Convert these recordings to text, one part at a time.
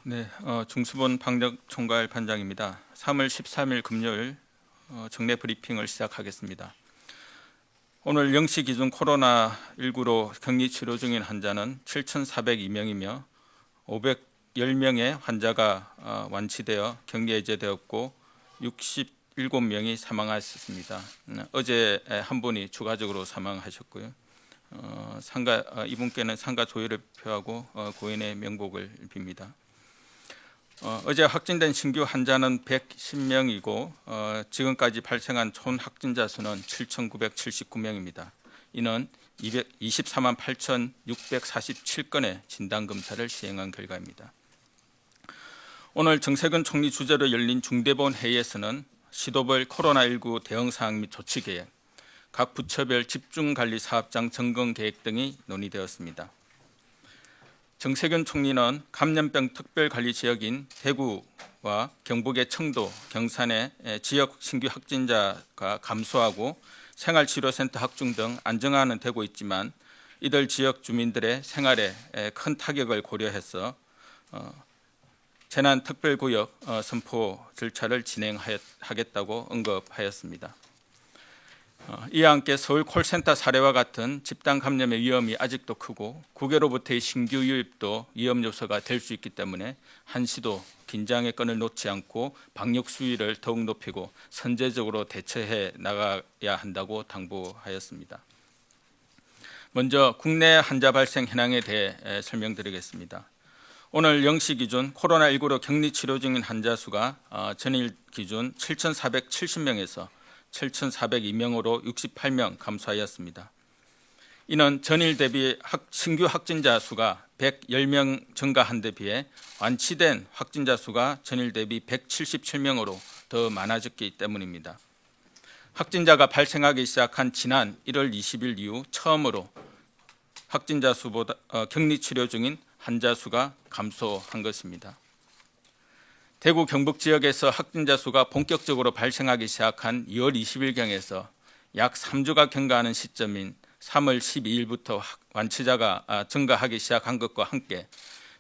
네, 중수본 방역총괄 반장입니다. 3월 13일 금요일 정례 브리핑을 시작하겠습니다. 오늘 0시 기준 코로나19로 격리 치료 중인 환자는 7,402명이며 510명의 환자가 완치되어 격리 해제되었고 67명이 사망하였습니다. 어제 한 분이 추가적으로 사망하셨고요. 이분께는 상가 조의를 표하고 고인의 명복을 빕니다. 어제 확진된 신규 환자는 110명이고 지금까지 발생한 총 확진자 수는 7,979명입니다. 이는 24만 8,647건의 진단검사를 시행한 결과입니다. 오늘 정세균 총리 주재로 열린 중대본 회의에서는 시도별 코로나19 대응사항 및 조치계획, 각 부처별 집중관리사업장 점검계획 등이 논의되었습니다. 정세균 총리는 감염병 특별관리지역인 대구와 경북의 청도, 경산의 지역 신규 확진자가 감소하고 생활치료센터 확충 등 안정화는 되고 있지만 이들 지역 주민들의 생활에 큰 타격을 고려해서 재난특별구역 선포 절차를 진행하겠다고 언급하였습니다. 이와 함께 서울 콜센터 사례와 같은 집단 감염의 위험이 아직도 크고 국외로부터의 신규 유입도 위험 요소가 될 수 있기 때문에 한시도 긴장의 끈을 놓지 않고 방역 수위를 더욱 높이고 선제적으로 대처해 나가야 한다고 당부하였습니다. 먼저 국내 환자 발생 현황에 대해 설명드리겠습니다. 오늘 0시 기준 코로나19로 격리 치료 중인 환자 수가 전일 기준 7,470명에서 7,402명으로 68명 감소하였습니다. 이는 전일 대비 신규 확진자 수가 110명 증가한 데 비해 완치된 확진자 수가 전일 대비 177명으로 더 많아졌기 때문입니다. 확진자가 발생하기 시작한 지난 1월 20일 이후 처음으로 확진자 수보다 격리 치료 중인 환자 수가 감소한 것입니다. 대구 경북 지역에서 확진자 수가 본격적으로 발생하기 시작한 2월 20일경에서 약 3주가 경과하는 시점인 3월 12일부터 완치자가 증가하기 시작한 것과 함께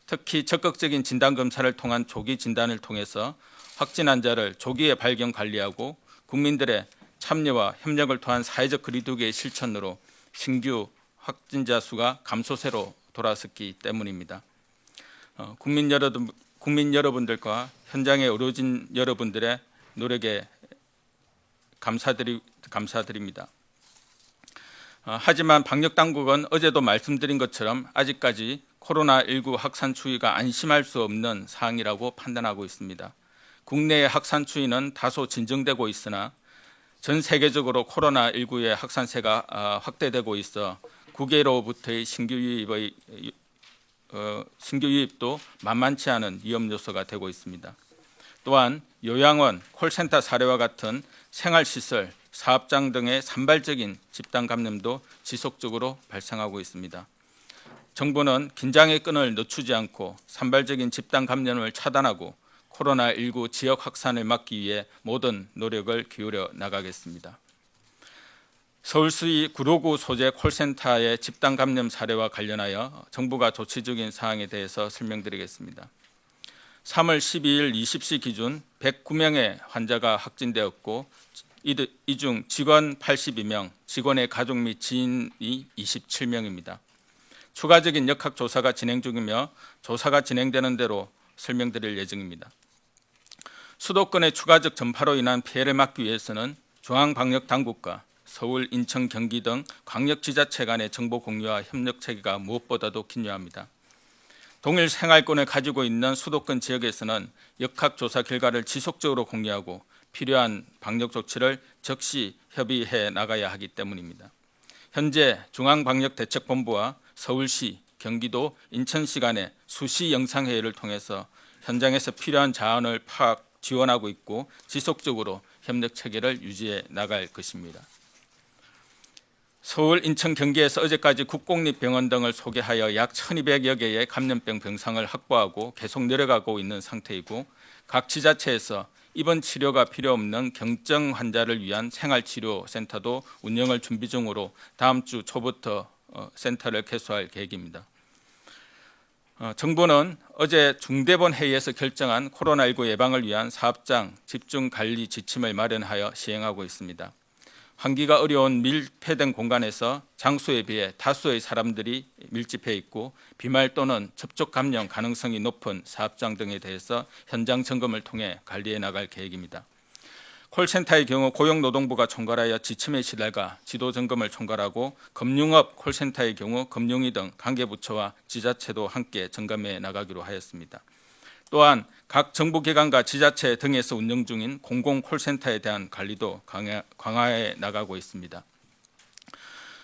특히 적극적인 진단검사를 통한 조기 진단을 통해서 확진 환자를 조기에 발견 관리하고 국민들의 참여와 협력을 통한 사회적 거리두기의 실천으로 신규 확진자 수가 감소세로 돌아섰기 때문입니다. 국민 여러분들과 현장의 의료진 여러분들의 노력에 감사드립니다. 하지만 방역당국은 어제도 말씀드린 것처럼 아직까지 코로나19 확산 추이가 안심할 수 없는 사항이라고 판단하고 있습니다. 국내의 확산 추이는 다소 진정되고 있으나 전 세계적으로 코로나19의 확산세가 확대되고 있어 국외로부터의 신규 유입도 만만치 않은 위험 요소가 되고 있습니다. 또한 요양원, 콜센터 사례와 같은 생활시설, 사업장 등의 산발적인 집단 감염도 지속적으로 발생하고 있습니다. 정부는 긴장의 끈을 늦추지 않고 산발적인 집단 감염을 차단하고 코로나19 지역 확산을 막기 위해 모든 노력을 기울여 나가겠습니다. 서울시 구로구 소재 콜센터의 집단 감염 사례와 관련하여 정부가 조치 중인 사항에 대해서 설명드리겠습니다. 3월 12일 20시 기준 109명의 환자가 확진되었고 이 중 직원 82명, 직원의 가족 및 지인이 27명입니다. 추가적인 역학조사가 진행 중이며 조사가 진행되는 대로 설명드릴 예정입니다. 수도권의 추가적 전파로 인한 피해를 막기 위해서는 중앙방역당국과 서울, 인천, 경기 등 광역지자체 간의 정보 공유와 협력 체계가 무엇보다도 중요합니다. 동일 생활권을 가지고 있는 수도권 지역에서는 역학조사 결과를 지속적으로 공유하고 필요한 방역 조치를 즉시 협의해 나가야 하기 때문입니다. 현재 중앙방역대책본부와 서울시, 경기도, 인천시 간의 수시 영상회의를 통해서 현장에서 필요한 자원을 파악, 지원하고 있고 지속적으로 협력 체계를 유지해 나갈 것입니다. 서울, 인천, 경기에서 어제까지 국공립병원 등을 소개하여 약 1,200여 개의 감염병 병상을 확보하고 계속 내려가고 있는 상태이고 각 지자체에서 입원 치료가 필요 없는 경증 환자를 위한 생활치료센터도 운영을 준비 중으로 다음 주 초부터 센터를 개소할 계획입니다. 정부는 어제 중대본 회의에서 결정한 코로나19 예방을 위한 사업장 집중관리 지침을 마련하여 시행하고 있습니다. 환기가 어려운 밀폐된 공간에서 장소에 비해 다수의 사람들이 밀집해 있고 비말 또는 접촉 감염 가능성이 높은 사업장 등에 대해서 현장 점검을 통해 관리해 나갈 계획입니다. 콜센터의 경우 고용노동부가 총괄하여 지침에 시달가 지도 점검을 총괄하고 금융업 콜센터의 경우 금융위 등 관계부처와 지자체도 함께 점검해 나가기로 하였습니다. 또한 각 정부기관과 지자체 등에서 운영 중인 공공 콜센터에 대한 관리도 강화해 나가고 있습니다.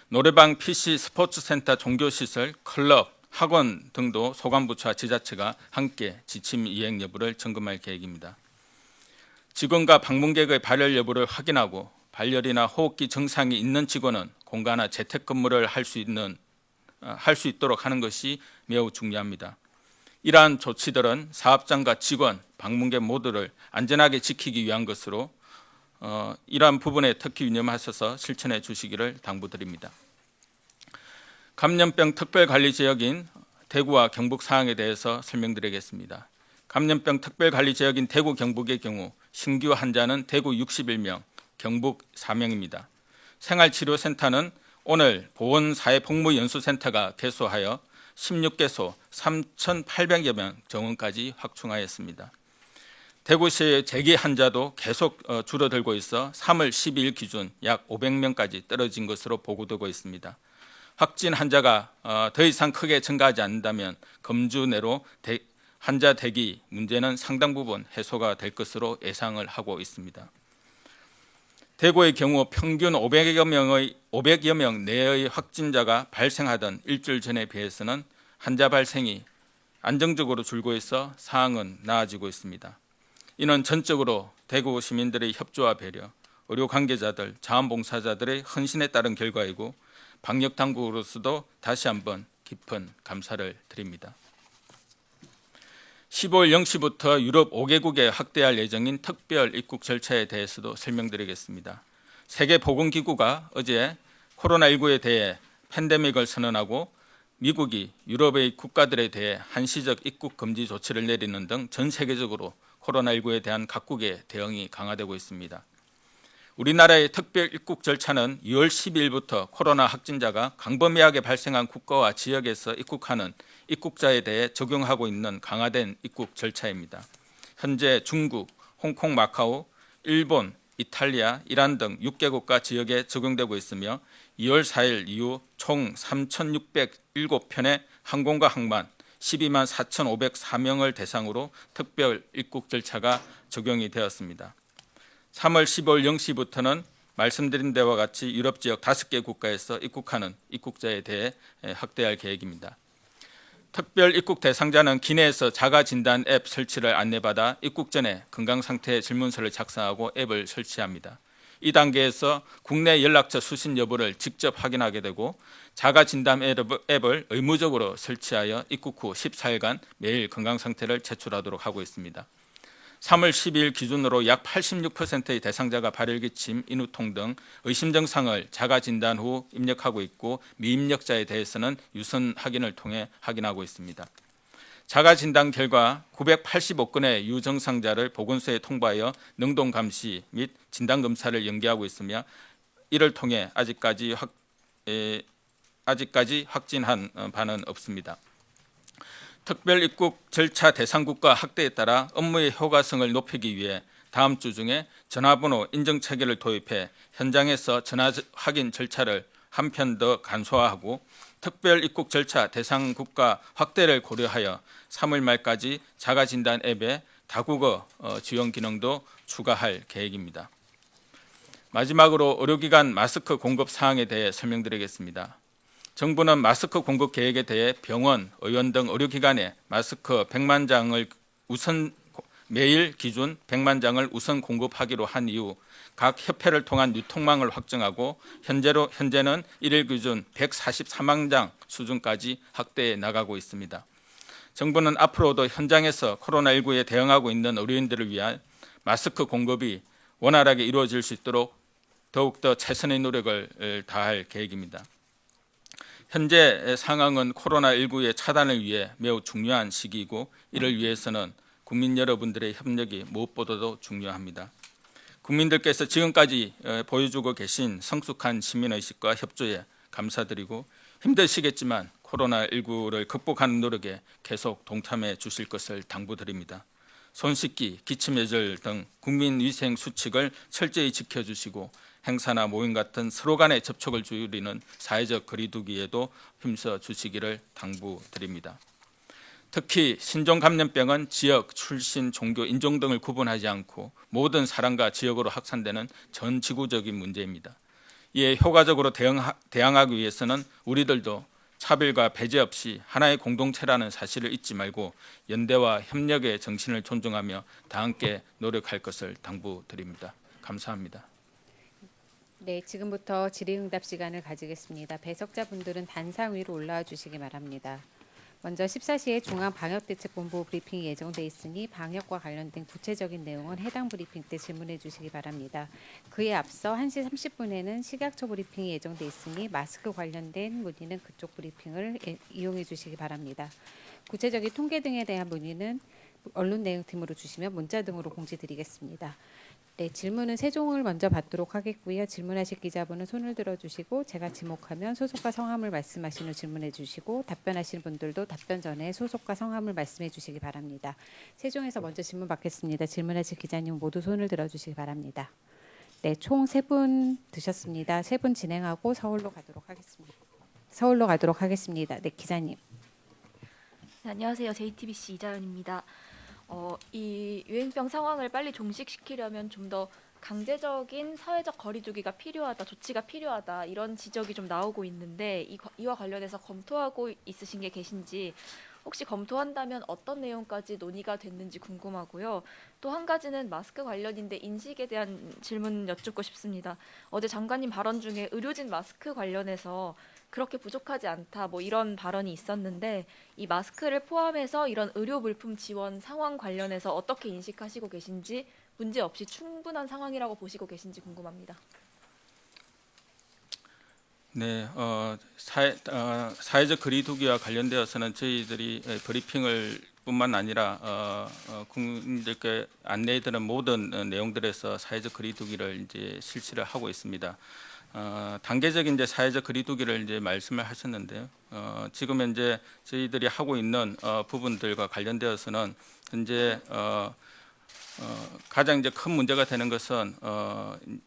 노래방, PC, 스포츠센터, 종교시설, 클럽, 학원 등도 소관부처와 지자체가 함께 지침 이행 여부를 점검할 계획입니다. 직원과 방문객의 발열 여부를 확인하고 발열이나 호흡기 증상이 있는 직원은 공가나 재택근무를 할 수 있도록 하는 것이 매우 중요합니다. 이러한 조치들은 사업장과 직원, 방문객 모두를 안전하게 지키기 위한 것으로 이러한 부분에 특히 유념하셔서 실천해 주시기를 당부드립니다. 감염병 특별관리지역인 대구와 경북 사항에 대해서 설명드리겠습니다. 감염병 특별관리지역인 대구, 경북의 경우 신규 환자는 대구 61명, 경북 4명입니다. 생활치료센터는 오늘 보건사회복무연수센터가 개소하여 16개소 3,800여 명 정원까지 확충하였습니다. 대구시의 재기 환자도 계속 줄어들고 있어 3월 12일 기준 약 500명까지 떨어진 것으로 보고되고 있습니다. 확진 환자가 더 이상 크게 증가하지 않는다면 금주 내로 환자 대기 문제는 상당 부분 해소가 될 것으로 예상을 하고 있습니다. 대구의 경우 평균 500여 명 내의 확진자가 발생하던 일주일 전에 비해서는 환자 발생이 안정적으로 줄고 있어 상황은 나아지고 있습니다. 이는 전적으로 대구 시민들의 협조와 배려, 의료 관계자들, 자원봉사자들의 헌신에 따른 결과이고 방역당국으로서도 다시 한번 깊은 감사를 드립니다. 15일 0시부터 유럽 5개국에 확대할 예정인 특별 입국 절차에 대해서도 설명드리겠습니다. 세계보건기구가 어제 코로나19에 대해 팬데믹을 선언하고 미국이 유럽의 국가들에 대해 한시적 입국 금지 조치를 내리는 등 전 세계적으로 코로나19에 대한 각국의 대응이 강화되고 있습니다. 우리나라의 특별 입국 절차는 2월 12일부터 코로나 확진자가 광범위하게 발생한 국가와 지역에서 입국하는 입국자에 대해 적용하고 있는 강화된 입국 절차입니다. 현재 중국, 홍콩, 마카오, 일본, 이탈리아, 이란 등 6개국과 지역에 적용되고 있으며 2월 4일 이후 총 3,607편의 항공과 항만 12만 4,504명을 대상으로 특별 입국 절차가 적용이 되었습니다. 3월 15일 0시부터는 말씀드린 데와 같이 유럽 지역 5개 국가에서 입국하는 입국자에 대해 확대할 계획입니다. 특별 입국 대상자는 기내에서 자가진단 앱 설치를 안내받아 입국 전에 건강상태 질문서를 작성하고 앱을 설치합니다. 이 단계에서 국내 연락처 수신 여부를 직접 확인하게 되고 자가진단 앱을 의무적으로 설치하여 입국 후 14일간 매일 건강상태를 제출하도록 하고 있습니다. 3월 12일 기준으로 약 86%의 대상자가 발열기침, 인후통 등 의심 증상을 자가진단 후 입력하고 있고 미입력자에 대해서는 유선 확인을 통해 확인하고 있습니다. 자가진단 결과 985건의 유증상자를 보건소에 통보하여 능동감시 및 진단검사를 연계하고 있으며 이를 통해 아직까지 확진한 바는 없습니다. 특별 입국 절차 대상국과 확대에 따라 업무의 효과성을 높이기 위해 다음 주 중에 전화번호 인증체계를 도입해 현장에서 전화 확인 절차를 한편 더 간소화하고 특별 입국 절차 대상국가 확대를 고려하여 3월 말까지 자가진단 앱에 다국어 지원 기능도 추가할 계획입니다. 마지막으로 의료기관 마스크 공급 사항에 대해 설명드리겠습니다. 정부는 마스크 공급 계획에 대해 병원, 의원 등 의료기관에 마스크 100만 장을 매일 기준 100만 장을 우선 공급하기로 한 이후 각 협회를 통한 유통망을 확정하고 현재는 일일 기준 143만 장 수준까지 확대해 나가고 있습니다. 정부는 앞으로도 현장에서 코로나19에 대응하고 있는 의료인들을 위한 마스크 공급이 원활하게 이루어질 수 있도록 더욱더 최선의 노력을 다할 계획입니다. 현재 상황은 코로나19의 차단을 위해 매우 중요한 시기이고 이를 위해서는 국민 여러분들의 협력이 무엇보다도 중요합니다. 국민들께서 지금까지 보여주고 계신 성숙한 시민의식과 협조에 감사드리고 힘드시겠지만 코로나19를 극복하는 노력에 계속 동참해 주실 것을 당부드립니다. 손 씻기, 기침 예절 등 국민위생 수칙을 철저히 지켜주시고 행사나 모임 같은 서로 간의 접촉을 줄이는 사회적 거리두기에도 힘써 주시기를 당부드립니다. 특히 신종 감염병은 지역, 출신, 종교, 인종 등을 구분하지 않고 모든 사람과 지역으로 확산되는 전 지구적인 문제입니다. 이에 효과적으로 대응하기 위해서는 우리들도 차별과 배제 없이 하나의 공동체라는 사실을 잊지 말고 연대와 협력의 정신을 존중하며 다 함께 노력할 것을 당부드립니다. 감사합니다. 네, 지금부터 질의응답 시간을 가지겠습니다. 배석자분들은 단상 위로 올라와 주시기 바랍니다. 먼저 14시에 중앙방역대책본부 브리핑이 예정돼 있으니 방역과 관련된 구체적인 내용은 해당 브리핑 때 질문해 주시기 바랍니다. 그에 앞서 1시 30분에는 식약처 브리핑이 예정돼 있으니 마스크 관련된 문의는 그쪽 브리핑을 이용해 주시기 바랍니다. 구체적인 통계 등에 대한 문의는 언론 내용팀으로 주시면 문자 등으로 공지 드리겠습니다. 네, 질문은 세 종을 먼저 받도록 하겠고요. 질문하실 기자분은 손을 들어주시고 제가 지목하면 소속과 성함을 말씀하신 후 질문해 주시고 답변하시는 분들도 답변 전에 소속과 성함을 말씀해 주시기 바랍니다. 세 종에서 먼저 질문 받겠습니다. 질문하실 기자님 모두 손을 들어주시기 바랍니다. 네, 총 3분 드셨습니다. 3분 진행하고 서울로 가도록 하겠습니다. 네, 기자님. 네, 안녕하세요. JTBC 이자연입니다. 이 유행병 상황을 빨리 종식시키려면 좀 더 강제적인 사회적 거리두기가 필요하다, 조치가 필요하다 이런 지적이 좀 나오고 있는데 이와 관련해서 검토하고 있으신 게 계신지 혹시 검토한다면 어떤 내용까지 논의가 됐는지 궁금하고요. 또 한 가지는 마스크 관련인데 인식에 대한 질문 여쭙고 싶습니다. 어제 장관님 발언 중에 의료진 마스크 관련해서 그렇게 부족하지 않다 뭐 이런 발언이 있었는데 이 마스크를 포함해서 이런 의료 물품 지원 상황 관련해서 어떻게 인식하시고 계신지 문제 없이 충분한 상황이라고 보시고 계신지 궁금합니다. 네, 사회적 거리두기와 관련되어서는 저희들이 브리핑을 뿐만 아니라 국민들께 안내드린 모든 내용들에서 사회적 거리두기를 이제 실시를 하고 있습니다. 단계적인 이제 사회적 거리두기를 이제 말씀을 하셨는데요. 지금 현재 저희들이 하고 있는 부분들과 관련되어서는 현재 가장 이제 큰 문제가 되는 것은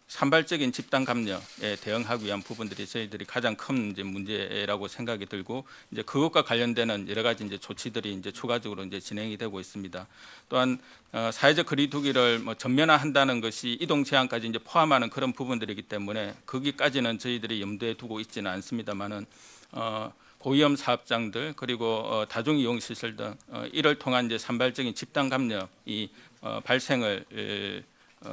산발적인 집단 감염에 대응하기 위한 부분들이 저희들이 가장 큰 이제 문제라고 생각이 들고 이제 그것과 관련되는 여러 가지 이제 조치들이 이제 추가적으로 이제 진행이 되고 있습니다. 또한 사회적 거리두기를 뭐 전면화한다는 것이 이동 제한까지 이제 포함하는 그런 부분들이기 때문에 거기까지는 저희들이 염두에 두고 있지는 않습니다만은. 고위험 사업장들 그리고 다중이용시설 등 이를 통한 이제 산발적인 집단 감염이 발생을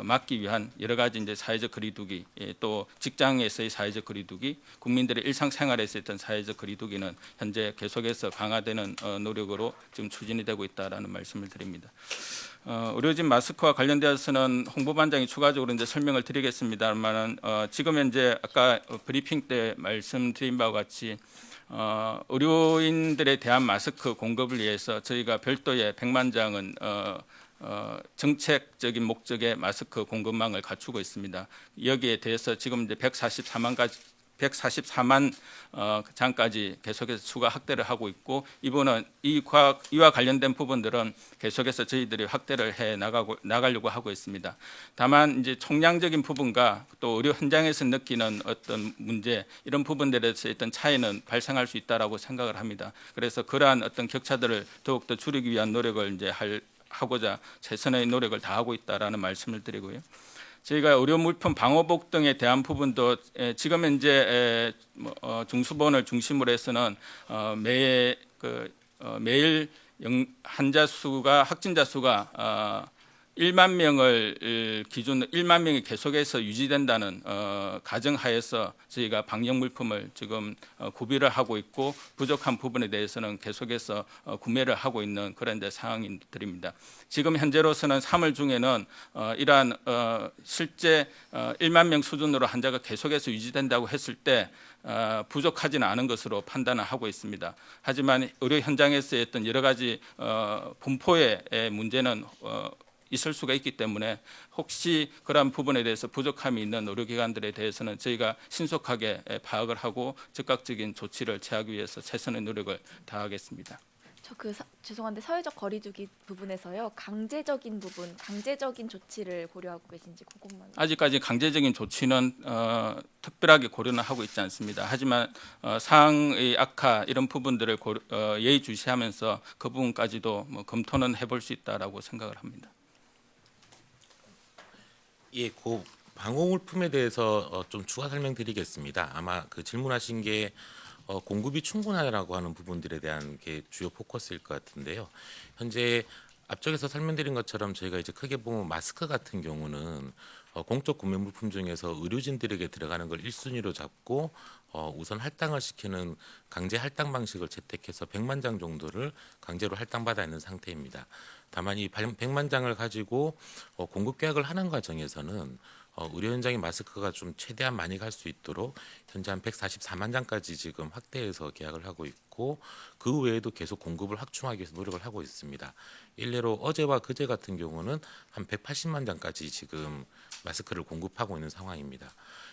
막기 위한 여러 가지 이제 사회적 거리두기, 또 직장에서의 사회적 거리두기, 국민들의 일상생활에서 있던 사회적 거리두기는 현재 계속해서 강화되는 노력으로 지금 추진이 되고 있다라는 말씀을 드립니다. 의료진 마스크와 관련되어서는 홍보반장이 추가적으로 이제 설명을 드리겠습니다만은 지금 현재 아까 브리핑 때 말씀드린 바와 같이 의료인들에 대한 마스크 공급을 위해서 저희가 별도의 100만 장은 정책적인 목적의 마스크 공급망을 갖추고 있습니다. 여기에 대해서 지금 이제 144만 장까지 계속해서 추가 확대를 하고 있고 이와 관련된 부분들은 계속해서 저희들이 확대를 해 나가려고 하고 있습니다. 다만 이제 총량적인 부분과 또 의료 현장에서 느끼는 어떤 문제 이런 부분들에서 어떤 차이는 발생할 수 있다라고 생각을 합니다. 그래서 그러한 어떤 격차들을 더욱더 줄이기 위한 노력을 이제 하고자 최선의 노력을 다하고 있다라는 말씀을 드리고요. 저희가 의료 물품, 방호복 등에 대한 부분도 지금 현재 중수본을 중심으로 해서는 매일 환자 수가 확진자 수가 1만 명을 기준으로 1만 명이 계속해서 유지된다는 가정하에서 저희가 방역 물품을 지금 구비를 하고 있고 부족한 부분에 대해서는 계속해서 구매를 하고 있는 그런 상황들입니다. 지금 현재로서는 3월 중에는 이러한 실제 1만 명 수준으로 환자가 계속해서 유지된다고 했을 때 부족하지는 않은 것으로 판단을 하고 있습니다. 하지만 의료 현장에서의 어떤 여러 가지 분포의 문제는 있을 수가 있기 때문에 혹시 그러한 부분에 대해서 부족함이 있는 의료기관들에 대해서는 저희가 신속하게 파악을 하고 즉각적인 조치를 취하기 위해서 최선의 노력을 다하겠습니다. 죄송한데 사회적 거리두기 부분에서요. 강제적인 부분, 강제적인 조치를 고려하고 계신지 그것만. 아직까지 강제적인 조치는 특별하게 고려는 하고 있지 않습니다. 하지만 상황의 악화 이런 부분들을 예의주시하면서 그 부분까지도 검토는 해볼 수 있다라고 생각을 합니다. 예, 그 방호물품에 대해서 좀 추가 설명드리겠습니다. 아마 그 질문하신 게 공급이 충분하다라고 하는 부분들에 대한 게 주요 포커스일 것 같은데요. 현재 앞쪽에서 설명드린 것처럼 저희가 이제 크게 보면 마스크 같은 경우는 공적 구매 물품 중에서 의료진들에게 들어가는 걸 1순위로 잡고 우선 할당을 시키는 강제 할당 방식을 채택해서 100만 장 정도를 강제로 할당받아 있는 상태입니다. 다만 이 100만 장을 가지고 공급 계약을 하는 과정에서는 의료 현장의 마스크가 좀 최대한 많이 갈 수 있도록 현재 한 144만 장까지 지금 확대해서 계약을 하고 있고 그 외에도 계속 공급을 확충하기 위해서 노력을 하고 있습니다. 일례로 어제와 그제 같은 경우는 한 180만 장까지 지금 마스크를 공급하고 있는 상황입니다.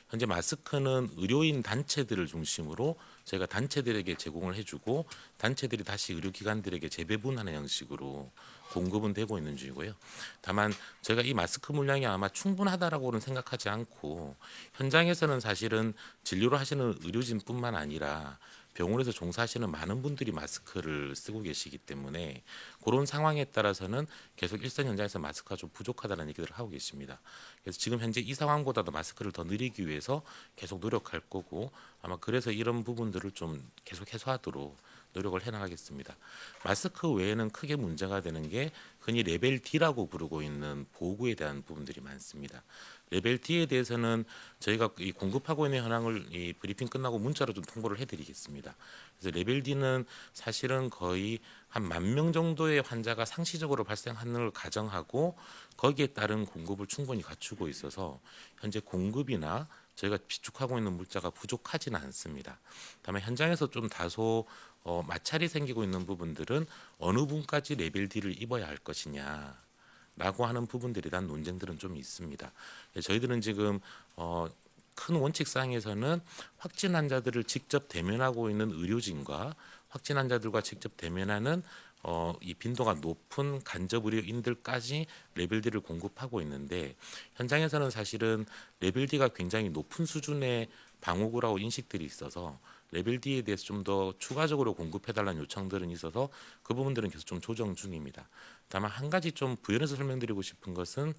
현재 마스크는 의료인 단체들을 중심으로 저희가 단체들에게 제공을 해주고 단체들이 다시 의료기관들에게 재배분하는 형식으로 공급은 되고 있는 중이고요. 다만 저희가 이 마스크 물량이 아마 충분하다라고는 생각하지 않고 현장에서는 사실은 진료를 하시는 의료진뿐만 아니라 병원에서 종사하시는 많은 분들이 마스크를 쓰고 계시기 때문에 그런 상황에 따라서는 계속 일선 현장에서 마스크가 좀 부족하다는 얘기들을 하고 계십니다. 그래서 지금 현재 이 상황보다도 마스크를 더 늘리기 위해서 계속 노력할 거고 아마 그래서 이런 부분들을 좀 계속 해소하도록 노력을 해나가겠습니다. 마스크 외에는 크게 문제가 되는 게 흔히 레벨 D라고 부르고 있는 보호구에 대한 부분들이 많습니다. 레벨 D에 대해서는 저희가 이 공급하고 있는 현황을 이 브리핑 끝나고 문자로 좀 통보를 해드리겠습니다. 그래서 레벨 D는 사실은 거의 한 10,000명 정도의 환자가 상시적으로 발생하는 걸 가정하고 거기에 따른 공급을 충분히 갖추고 있어서 현재 공급이나 저희가 비축하고 있는 물자가 부족하지는 않습니다. 다만 현장에서 좀 다소 마찰이 생기고 있는 부분들은 어느 분까지 레벨 D를 입어야 할 것이냐 라고 하는 부분들에 대한 논쟁들은 좀 있습니다. 저희들은 지금 큰 원칙상에서는 확진 환자들을 직접 대면하고 있는 의료진과 확진 환자들과 직접 대면하는 이 빈도가 높은 간접 의료인들까지 레벨 D를 공급하고 있는데 현장에서는 사실은 레벨 D가 굉장히 높은 수준의 방호구라고 인식들이 있어서 레벨 D에 대해서 좀 더 추가적으로 공급해달라는 요청들은 있어서 그 부분들은 계속 좀 조정 중입니다. 다만 한 가지 좀 부연해서 설명드리고 싶은 것은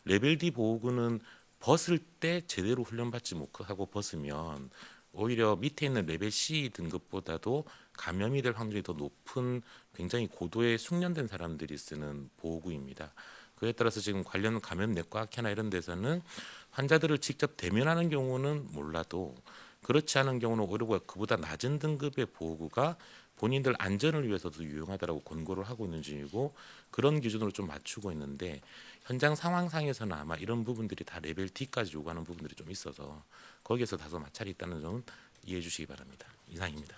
레벨 D 보호구는 벗을 때 제대로 훈련받지 못하고 벗으면 오히려 밑에 있는 레벨 C 등급보다도 감염이 될 확률이 더 높은 굉장히 고도의 숙련된 사람들이 쓰는 보호구입니다. 그에 따라서 지금 관련 감염내과 학회나 이런 데서는 환자들을 직접 대면하는 경우는 몰라도 그렇지 않은 경우는 오히려 그보다 낮은 등급의 보호구가 본인들 안전을 위해서도 유용하다라고 권고를 하고 있는 중이고 그런 기준으로 좀 맞추고 있는데 현장 상황상에서는 아마 이런 부분들이 다 레벨 D까지 요구하는 부분들이 좀 있어서 거기에서 다소 마찰이 있다는 점은 이해해 주시기 바랍니다. 이상입니다.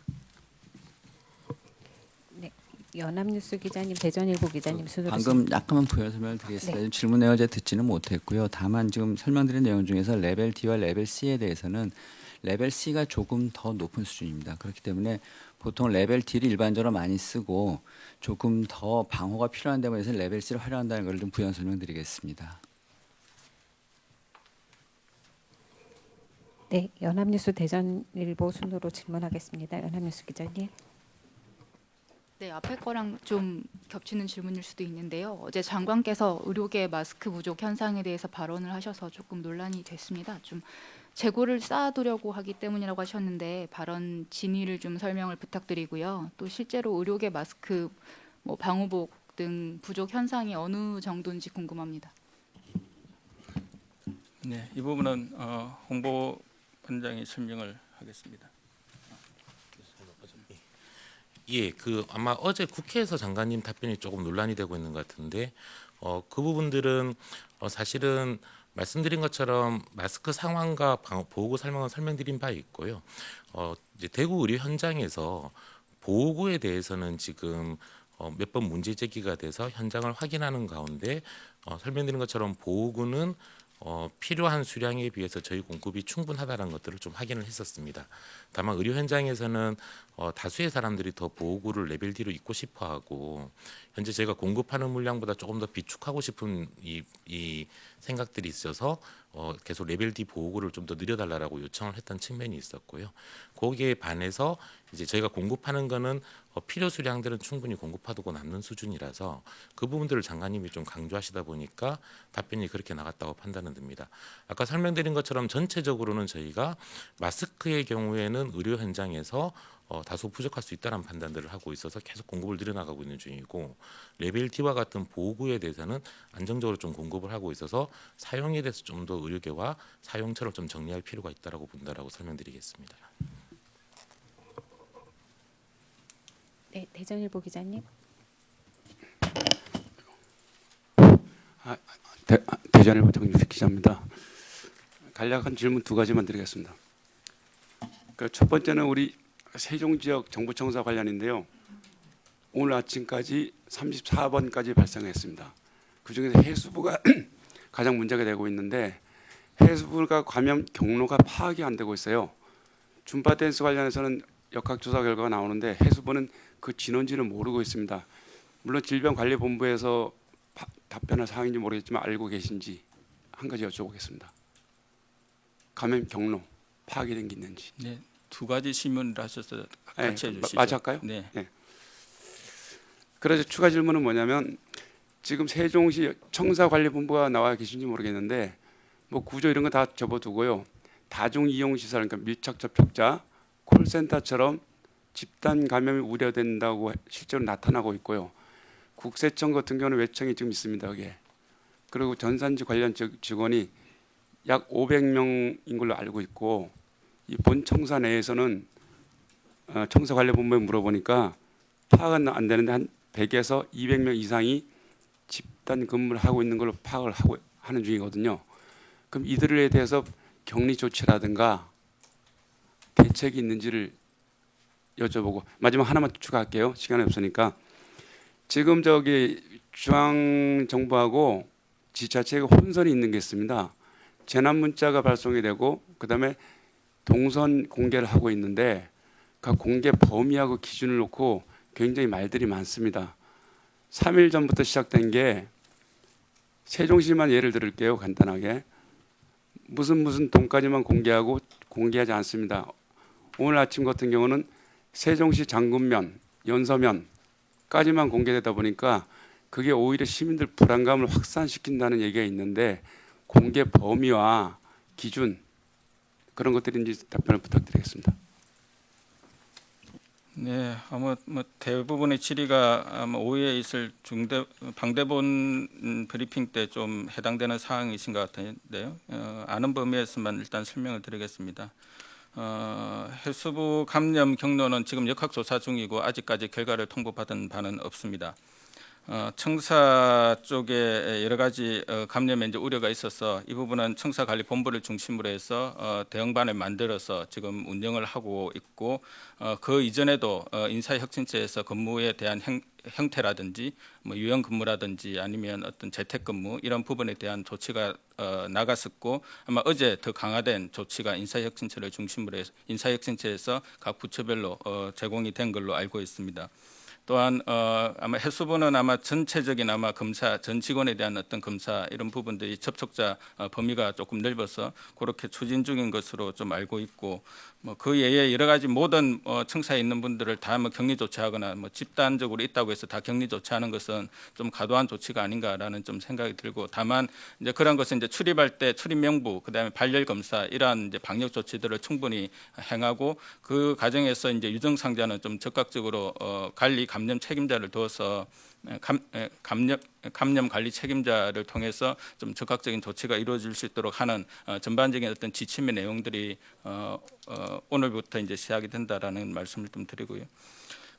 네, 연합뉴스 기자님, 대전일보 기자님 순으로 방금 약간만 부연 설명을 드리겠습니다. 네. 질문 내용 제가 듣지는 못했고요. 다만 지금 설명드린 내용 중에서 레벨 D와 레벨 C에 대해서는 레벨 C가 조금 더 높은 수준입니다. 그렇기 때문에 보통 레벨 D를 일반적으로 많이 쓰고 조금 더 방호가 필요한 데에서 레벨 C를 활용한다는 걸 좀 부연 설명드리겠습니다. 네, 연합뉴스 대전일보 순으로 질문하겠습니다. 연합뉴스 기자님. 네, 앞에 거랑 좀 겹치는 질문일 수도 있는데요. 어제 장관께서 의료계 마스크 부족 현상에 대해서 발언을 하셔서 조금 논란이 됐습니다. 좀 재고를 쌓아두려고 하기 때문이라고 하셨는데 발언 진위를 좀 설명을 부탁드리고요. 또 실제로 의료계 마스크, 방호복 등 부족 현상이 어느 정도인지 궁금합니다. 네, 이 부분은 홍보 반장이 설명을 하겠습니다. 예, 그 아마 어제 국회에서 장관님 답변이 조금 논란이 되고 있는 것 같은데 그 부분들은 사실은 말씀드린 것처럼 마스크 상황과 보호구 설명은 설명드린 바 있고요. 이제 대구 의료 현장에서 보호구에 대해서는 지금 몇 번 문제 제기가 돼서 현장을 확인하는 가운데 설명드린 것처럼 보호구는 필요한 수량에 비해서 저희 공급이 충분하다는 것들을 좀 확인을 했었습니다. 다만 의료 현장에서는 다수의 사람들이 더 보호구를 레벨 D로 입고 싶어하고 현재 저희가 공급하는 물량보다 조금 더 비축하고 싶은 이 생각들이 있어서 계속 레벨 D 보호구를 좀 더 늘려달라고 요청을 했던 측면이 있었고요. 거기에 반해서 이제 저희가 공급하는 거는 필요 수량들은 충분히 공급하고 남는 수준이라서 그 부분들을 장관님이 좀 강조하시다 보니까 답변이 그렇게 나갔다고 판단은 듭니다. 아까 설명드린 것처럼 전체적으로는 저희가 마스크의 경우에는 의료 현장에서 다소 부족할 수 있다는 판단들을 하고 있어서 계속 공급을 늘려나가고 있는 중이고 레벨 D와 같은 보호구에 대해서는 안정적으로 좀 공급을 하고 있어서 사용에 대해서 좀 더 의료계와 사용처를 좀 정리할 필요가 있다라고 본다라고 설명드리겠습니다. 네, 대전일보 기자님. 대전일보 정유식 기자입니다. 간략한 질문 두 가지만 드리겠습니다. 첫 번째는 우리 세종 지역 정부청사 관련인데요. 오늘 아침까지 34번까지 발생했습니다. 그중에서 해수부가 가장 문제가 되고 있는데 해수부가 감염 경로가 파악이 안 되고 있어요. 줌바 댄스 관련해서는 역학조사 결과가 나오는데 해수부는 그 진원지를 모르고 있습니다. 물론 질병관리본부에서 답변할 사항인지 모르겠지만 알고 계신지 한 가지 여쭤보겠습니다. 감염 경로 파악이 된 게 있는지. 네, 두 가지 질문을 하셔서 같이 해주시죠. 마저 할까요? 네. 그래서 추가 질문은 뭐냐면 지금 세종시 청사관리본부가 나와 계신지 모르겠는데 뭐 구조 이런 거 다 접어두고요. 다중이용시설 그러니까 밀착 접촉자 콜센터처럼 집단 감염이 우려된다고 실제로 나타나고 있고요. 국세청 같은 경우는 외청이 지금 있습니다. 여기에. 그리고 전산지 관련 직원이 약 500명인 걸로 알고 있고 이 본 청사 내에서는 청사관리본부에 물어보니까 파악은 안 되는데 한 100에서 200명 이상이 집단 근무를 하고 있는 걸로 파악을 하는 중이거든요. 그럼 이들에 대해서 격리 조치라든가 대책이 있는지를 여쭤보고 마지막 하나만 추가할게요. 시간이 없으니까 지금 저기 중앙정부하고 지자체가 혼선이 있는 게 있습니다. 재난 문자가 발송이 되고 그다음에 동선 공개를 하고 있는데 그 공개 범위하고 기준을 놓고 굉장히 말들이 많습니다. 3일 전부터 시작된 게 세종시만 예를 들을게요. 간단하게 무슨 돈까지만 공개하고 공개하지 않습니다. 오늘 아침 같은 경우는 세종시 장군면, 연서면까지만 공개되다 보니까 그게 오히려 시민들 불안감을 확산시킨다는 얘기가 있는데 공개 범위와 기준 그런 것들인지 답변을 부탁드리겠습니다. 네, 아마 뭐 대부분의 질의가 아마 오후에 있을 방대본 브리핑 때 좀 해당되는 사항이신 것 같은데요. 아는 범위에서만 일단 설명을 드리겠습니다. 해수부 감염 경로는 지금 역학조사 중이고 아직까지 결과를 통보받은 바는 없습니다. 청사 쪽에 여러 가지 감염에 이제 우려가 있어서 이 부분은 청사관리본부를 중심으로 해서 대응반을 만들어서 지금 운영을 하고 있고 그 이전에도 인사혁신처에서 근무에 대한 형태라든지 뭐 유연 근무라든지 아니면 어떤 재택근무 이런 부분에 대한 조치가 나갔었고 아마 어제 더 강화된 조치가 인사혁신처를 중심으로 해서 인사혁신처에서 각 부처별로 제공이 된 걸로 알고 있습니다. 또한 아마 해수부는 아마 전체적인 아마 검사 전 직원에 대한 어떤 검사 이런 부분들이 접촉자 범위가 조금 넓어서 그렇게 추진 중인 것으로 좀 알고 있고 뭐 그 외에 여러 가지 모든 청사에 있는 분들을 다 뭐 격리 조치하거나 뭐 집단적으로 있다고 해서 다 격리 조치하는 것은 좀 과도한 조치가 아닌가라는 좀 생각이 들고 다만 이제 그런 것은 이제 출입할 때 출입 명부 그다음에 발열 검사 이러한 이제 방역 조치들을 충분히 행하고 그 과정에서 이제 유증 상자는 좀 적극적으로 관리 감염 책임자를 둬서 감염 관리 책임자를 통해서 좀 적극적인 조치가 이루어질 수 있도록 하는 전반적인 어떤 지침의 내용들이 오늘부터 이제 시작이 된다라는 말씀을 좀 드리고요.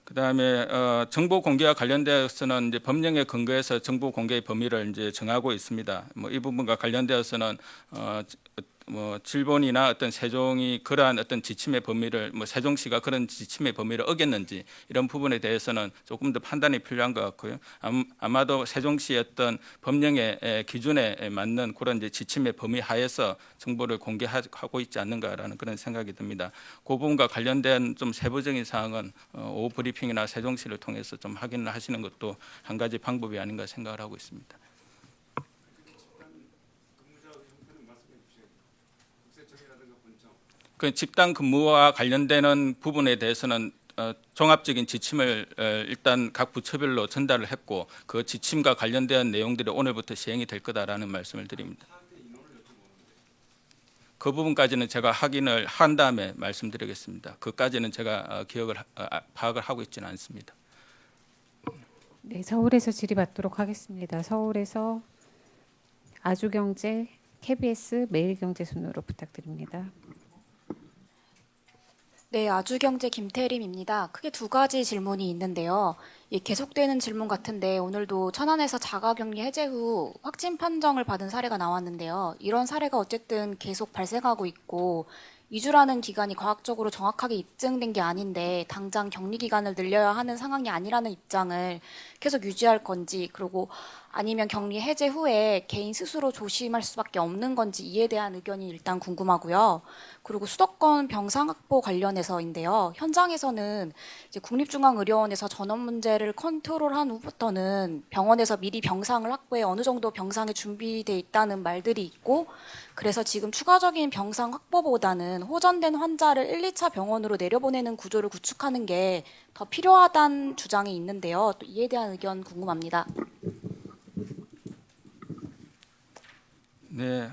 그다음에 정보 공개와 관련되어서는 이제 법령에 근거해서 정보 공개의 범위를 이제 정하고 있습니다. 뭐 이 부분과 관련되어서는 뭐 질본이나 어떤 세종이 그러한 어떤 지침의 범위를 뭐 세종시가 그런 지침의 범위를 어겼는지 이런 부분에 대해서는 조금 더 판단이 필요한 것 같고요. 아마도 세종시의 어떤 법령의 기준에 맞는 그런 이제 지침의 범위 하에서 정보를 공개하고 있지 않는가라는 그런 생각이 듭니다. 그 부분과 관련된 좀 세부적인 사항은 오후 브리핑이나 세종시를 통해서 좀 확인을 하시는 것도 한 가지 방법이 아닌가 생각을 하고 있습니다. 그 집단 근무와 관련되는 부분에 대해서는 종합적인 지침을 일단 각 부처별로 전달을 했고 그 지침과 관련된 내용들이 오늘부터 시행이 될 거다라는 말씀을 드립니다. 그 부분까지는 제가 확인을 한 다음에 말씀드리겠습니다. 그까지는 제가 파악을 하고 있지는 않습니다. 네, 서울에서 질의받도록 하겠습니다. 서울에서 아주경제, KBS, 매일경제 순으로 부탁드립니다. 네, 아주경제 김태림입니다. 크게 두 가지 질문이 있는데요. 계속되는 질문 같은데 오늘도 천안에서 자가격리 해제 후 확진 판정을 받은 사례가 나왔는데요. 이런 사례가 어쨌든 계속 발생하고 있고 2주라는 기간이 과학적으로 정확하게 입증된 게 아닌데 당장 격리 기간을 늘려야 하는 상황이 아니라는 입장을 계속 유지할 건지, 그리고 아니면 격리 해제 후에 개인 스스로 조심할 수밖에 없는 건지 이에 대한 의견이 일단 궁금하고요. 그리고 수도권 병상 확보 관련해서인데요. 현장에서는 이제 국립중앙의료원에서 전원 문제를 컨트롤한 후부터는 병원에서 미리 병상을 확보해 어느 정도 병상이 준비돼 있다는 말들이 있고, 그래서 지금 추가적인 병상 확보보다는 호전된 환자를 1, 2차 병원으로 내려보내는 구조를 구축하는 게 더 필요하다는 주장이 있는데요. 또 이에 대한 의견 궁금합니다. 네,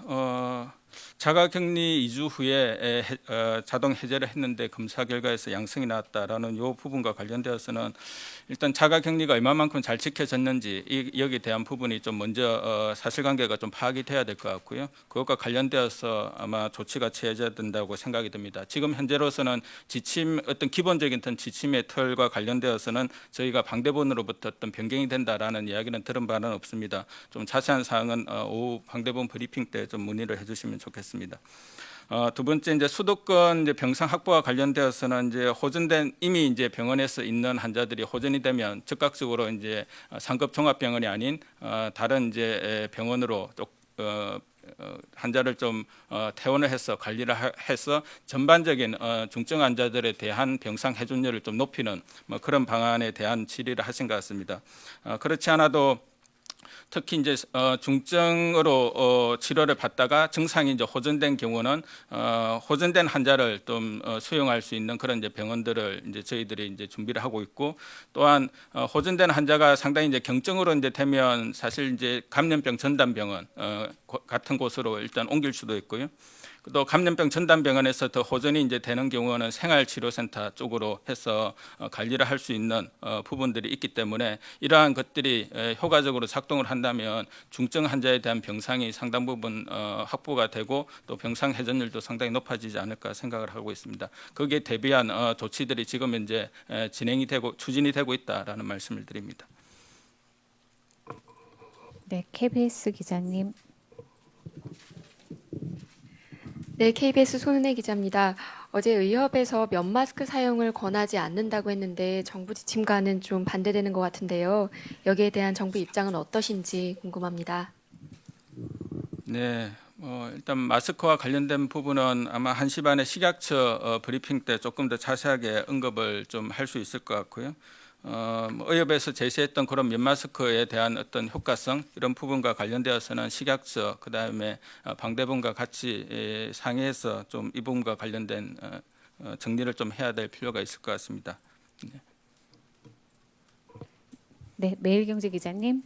자가격리 2주 후에 자동 해제를 했는데 검사 결과에서 양성이 나왔다라는 이 부분과 관련되어서는 일단 자가격리가 얼마만큼 잘 지켜졌는지 여기에 대한 부분이 좀 먼저 사실관계가 좀 파악이 돼야 될 것 같고요. 그것과 관련되어서 아마 조치가 취해져야 된다고 생각이 듭니다. 지금 현재로서는 지침 어떤 기본적인 어떤 지침의 틀과 관련되어서는 저희가 방대본으로부터 어떤 변경이 된다라는 이야기는 들은 바는 없습니다. 좀 자세한 사항은 오후 방대본 브리핑 때 좀 문의를 해주시면 좋겠습니다. 두 번째 이제 수도권 이제 병상 확보와 관련되어서는 이제 호전된 이미 이제 병원에서 있는 환자들이 호전이 되면 즉각적으로 이제 상급 종합병원이 아닌 다른 이제 병원으로 환자를 좀 퇴원을 해서 관리를 해서 전반적인 중증 환자들에 대한 병상 회전율을 좀 높이는 뭐 그런 방안에 대한 질의를 하신 것 같습니다. 그렇지 않아도 특히 이제 중증으로 치료를 받다가 증상이 이제 호전된 경우는 호전된 환자를 좀 수용할 수 있는 그런 이제 병원들을 이제 저희들이 이제 준비를 하고 있고, 또한 호전된 환자가 상당히 이제 경증으로 이제 되면 사실 이제 감염병 전담병원 같은 곳으로 일단 옮길 수도 있고요. 또 감염병 전담병원에서 더 호전이 이제 되는 경우는 생활치료센터 쪽으로 해서 관리를 할 수 있는 부분들이 있기 때문에 이러한 것들이 효과적으로 작동을 한다면 중증 환자에 대한 병상이 상당 부분 확보가 되고 또 병상 회전율도 상당히 높아지지 않을까 생각을 하고 있습니다. 거기에 대비한 조치들이 지금 이제 진행이 되고 추진이 되고 있다라는 말씀을 드립니다. 네, KBS 기자님. 네, KBS 손은혜 기자입니다. 어제 의협에서 면 마스크 사용을 권하지 않는다고 했는데 정부 지침과는 좀 반대되는 것 같은데요. 여기에 대한 정부 입장은 어떠신지 궁금합니다. 네, 일단 마스크와 관련된 부분은 아마 1시 반에 식약처 브리핑 때 조금 더 자세하게 언급을 좀 할 수 있을 것 같고요. 의협에서 제시했던 그런 면 마스크에 대한 어떤 효과성 이런 부분과 관련되어서는 식약처 그다음에 방대본과 같이 상의해서 좀 이 부분과 관련된 정리를 좀 해야 될 필요가 있을 것 같습니다. 네, 매일경제 기자님.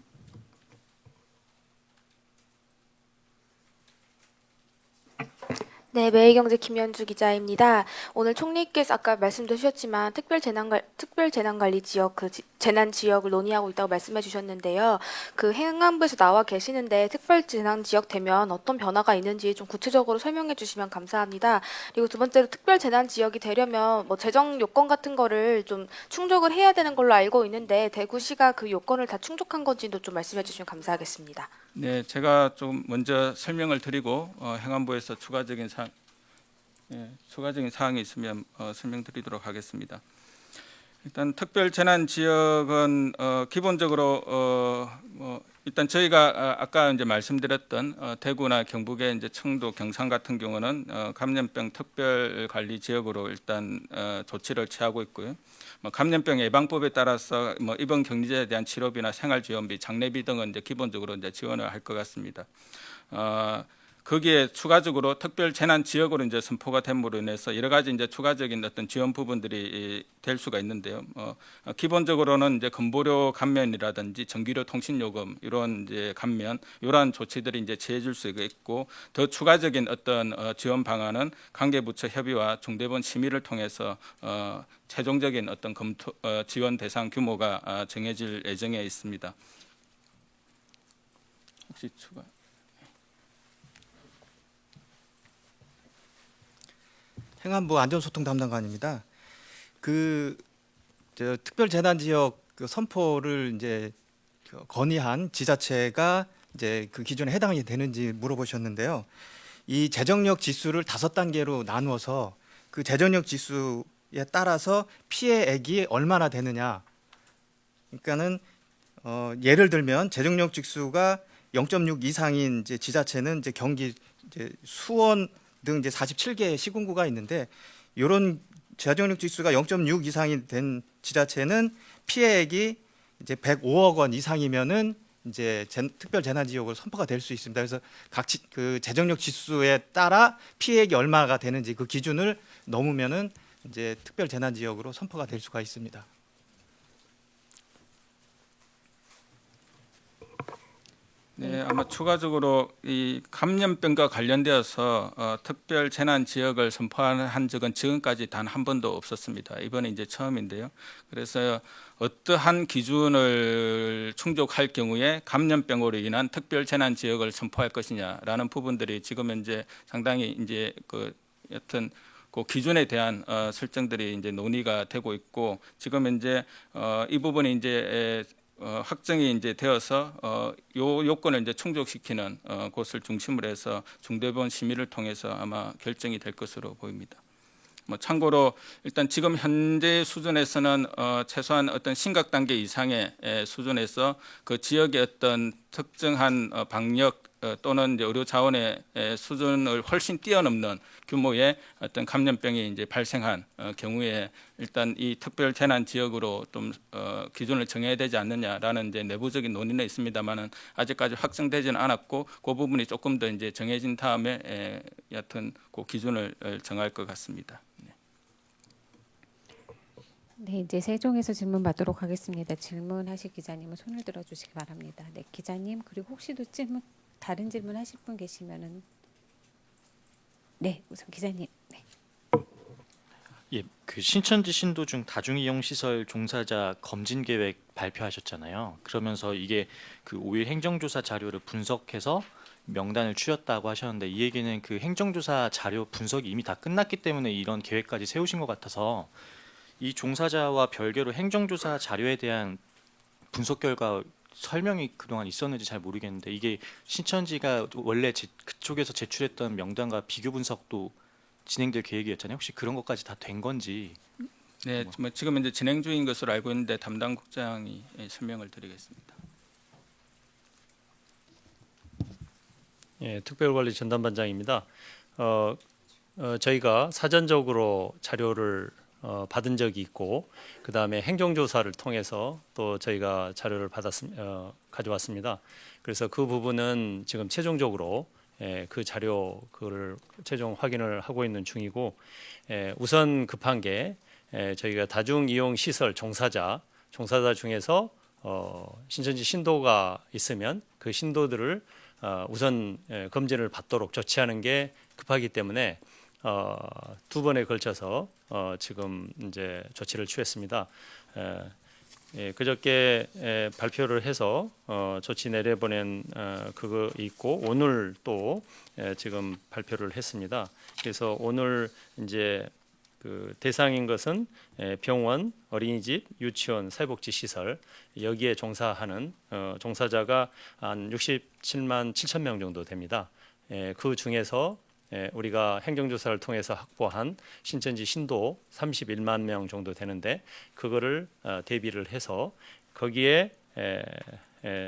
네, 매일경제 김현주 기자입니다. 오늘 총리께서 아까 말씀도 주셨지만 특별 재난관 특별재난관리지역 재난지역을 논의하고 있다고 말씀해 주셨는데요. 그 행안부에서 나와 계시는데 특별재난지역 되면 어떤 변화가 있는지 좀 구체적으로 설명해 주시면 감사합니다. 그리고 두 번째로 특별재난지역이 되려면 뭐 재정 요건 같은 거를 좀 충족을 해야 되는 걸로 알고 있는데 대구시가 그 요건을 다 충족한 건지도 좀 말씀해 주시면 감사하겠습니다. 네, 제가 좀 먼저 설명을 드리고 행안부에서 추가적인 사항이 있으면 설명드리도록 하겠습니다. 일단 특별재난지역은 기본적으로 일단 저희가 아까 이제 말씀드렸던 대구나 경북의 이제 청도, 경상 같은 경우는 감염병 특별관리지역으로 일단 조치를 취하고 있고요. 감염병 예방법에 따라서 입원 격리자에 대한 치료비나 생활지원비, 장례비 등은 이제 기본적으로 이제 지원을 할 것 같습니다. 거기에 추가적으로 특별재난지역으로 이제 선포가 됨으로 인해서 여러 가지 이제 추가적인 어떤 지원 부분들이 될 수가 있는데요. 기본적으로는 이제 건보료 감면이라든지 전기료 통신요금 이런 이제 감면 이러한 조치들이 이제 취해질 수가 있고 더 추가적인 어떤 지원 방안은 관계부처 협의와 중대본 심의를 통해서 최종적인 어떤 검토 지원 대상 규모가 정해질 예정에 있습니다. 혹시 추가? 행안부 안전소통 담당관입니다. 특별재난지역 선포를 이제 건의한 지자체가 이제 그 기준에 해당이 되는지 물어보셨는데요. 이 재정력 지수를 5단계로 나누어서 그 재정력 지수에 따라서 피해액이 얼마나 되느냐. 그러니까는 예를 들면 재정력 지수가 0.6 이상인 이제 지자체는 이제 경기, 이제 수원 등 이제 47개의 시군구가 있는데 이런 재정력 지수가 0.6 이상이 된 지자체는 피해액이 이제 105억 원 이상이면은 이제 특별재난지역으로 선포가 될 수 있습니다. 그래서 그 재정력 지수에 따라 피해액이 얼마가 되는지 그 기준을 넘으면은 이제 특별재난지역으로 선포가 될 수가 있습니다. 네, 아마 추가적으로 이 감염병과 관련되어서 특별재난지역을 선포한 적은 지금까지 단 한 번도 없었습니다. 이번에 이제 처음인데요. 그래서 어떠한 기준을 충족할 경우에 감염병으로 인한 특별재난지역을 선포할 것이냐라는 부분들이 지금 현재 상당히 이제 여튼 그 기준에 대한 설정들이 이제 논의가 되고 있고 지금 현재 이 부분이 이제 확정이 이제 되어서 요 요건을 이제 충족시키는 곳을 중심으로 해서 중대본 심의를 통해서 아마 결정이 될 것으로 보입니다. 참고로 일단 지금 현재 수준에서는 최소한 어떤 심각 단계 이상의 수준에서 그 지역의 어떤 특정한 방역 또는 이제 의료 자원의 수준을 훨씬 뛰어넘는 규모의 어떤 감염병이 이제 발생한 경우에 일단 이 특별 재난 지역으로 좀 기준을 정해야 되지 않느냐라는 이제 내부적인 논의는 있습니다만은 아직까지 확정되지는 않았고 그 부분이 조금 더 이제 정해진 다음에 여하튼 그 기준을 정할 것 같습니다. 네, 이제 세종에서 질문 받도록 하겠습니다. 질문하실 기자님은 손을 들어주시기 바랍니다. 네, 기자님 그리고 혹시 또 다른 질문 하실 분 계시면은 네, 우선 기자님. 네. 예, 그 신천지 신도중 다중이용 시설 종사자 검진 계획 발표하셨잖아요. 그러면서 이게 그 5일 행정조사 자료를 분석해서 명단을 추렸다고 하셨는데 이 얘기는 그 행정조사 자료 분석이 이미 다 끝났기 때문에 이런 계획까지 세우신 것 같아서 이 종사자와 별개로 행정조사 자료에 대한 분석 결과 설명이 그동안 있었는지 잘 모르겠는데 이게 신천지가 원래 그쪽에서 제출했던 명단과 비교 분석도 진행될 계획이었잖아요. 혹시 그런 것까지 다 된 건지? 네, 지금 이제 진행 중인 것으로 알고 있는데 담당 국장이 설명을 드리겠습니다. 예, 특별관리 전담반장입니다. 저희가 사전적으로 자료를 받은 적이 있고 그 다음에 행정조사를 통해서 또 저희가 자료를 가져왔습니다. 그래서 그 부분은 지금 최종적으로 그 자료 그거를 최종 확인을 하고 있는 중이고 우선 급한 게 저희가 다중이용시설 종사자 중에서 신천지 신도가 있으면 그 신도들을 우선 검진을 받도록 조치하는 게 급하기 때문에 두 번에 걸쳐서 지금 이제 조치를 취했습니다. 그저께 발표를 해서 조치 내려보낸 그거 있고 오늘 또 지금 발표를 했습니다. 그래서 오늘 이제 그 대상인 것은 병원, 어린이집, 유치원, 사회복지 시설 여기에 종사하는 종사자가 한 67만 7천 명 정도 됩니다. 그 중에서 우리가 행정조사를 통해서 확보한 신천지 신도 31만 명 정도 되는데 그거를 대비를 해서 거기에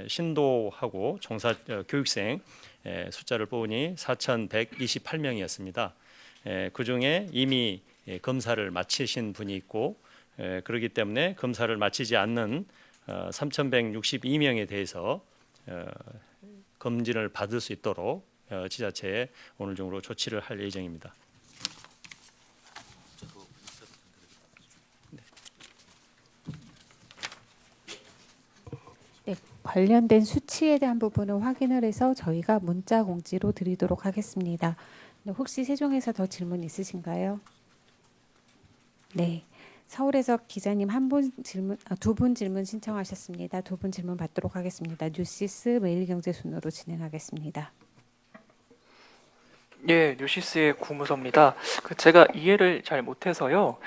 신도하고 종사 교육생 숫자를 보니 4,128명이었습니다. 그 중에 이미 검사를 마치신 분이 있고 그렇기 때문에 검사를 마치지 않는 3,162명에 대해서 검진을 받을 수 있도록 지자체에 오늘 중으로 조치를 할 예정입니다. 네, 관련된 수치에 대한 부분은 확인을 해서 저희가 문자 공지로 드리도록 하겠습니다. 네, 혹시 세종에서 더 질문 있으신가요? 네, 서울에서 기자님 두 분 질문 신청하셨습니다. 두 분 질문 받도록 하겠습니다. 뉴시스 매일경제 순으로 진행하겠습니다. 예, 뉴시스의 구무서입니다. 제가 이해를 잘 못해서요.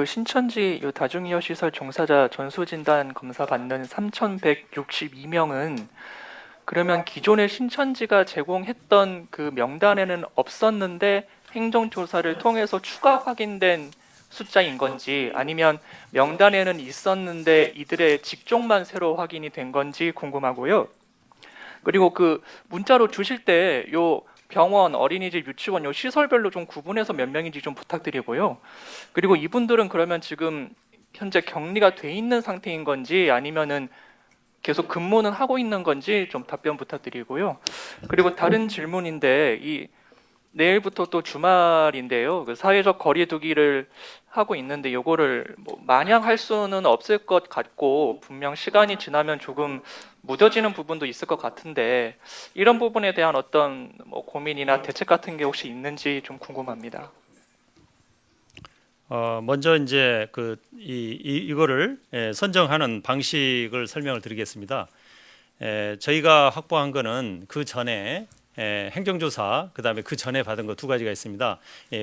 신천지 다중이용 시설 종사자 전수진단 검사 받는 3,162명은 그러면 기존에 신천지가 제공했던 그 명단에는 없었는데 행정조사를 통해서 추가 확인된 숫자인 건지 아니면 명단에는 있었는데 이들의 직종만 새로 확인이 된 건지 궁금하고요. 그리고 문자로 주실 때 병원, 어린이집, 유치원 요 시설별로 좀 구분해서 몇 명인지 좀 부탁드리고요. 그리고 이분들은 그러면 지금 현재 격리가 돼 있는 상태인 건지 아니면은 계속 근무는 하고 있는 건지 좀 답변 부탁드리고요. 그리고 다른 질문인데 내일부터 또 주말인데요. 사회적 거리두기를 하고 있는데 요거를 마냥 할 수는 없을 것 같고 분명 시간이 지나면 조금 무뎌지는 부분도 있을 것 같은데 이런 부분에 대한 어떤 고민이나 대책 같은 게 혹시 있는지 좀 궁금합니다. 먼저 이제 이거를 선정하는 방식을 설명을 드리겠습니다. 저희가 확보한 거는 그 전에 행정조사 그다음에 그 전에 받은 거 두 가지가 있습니다.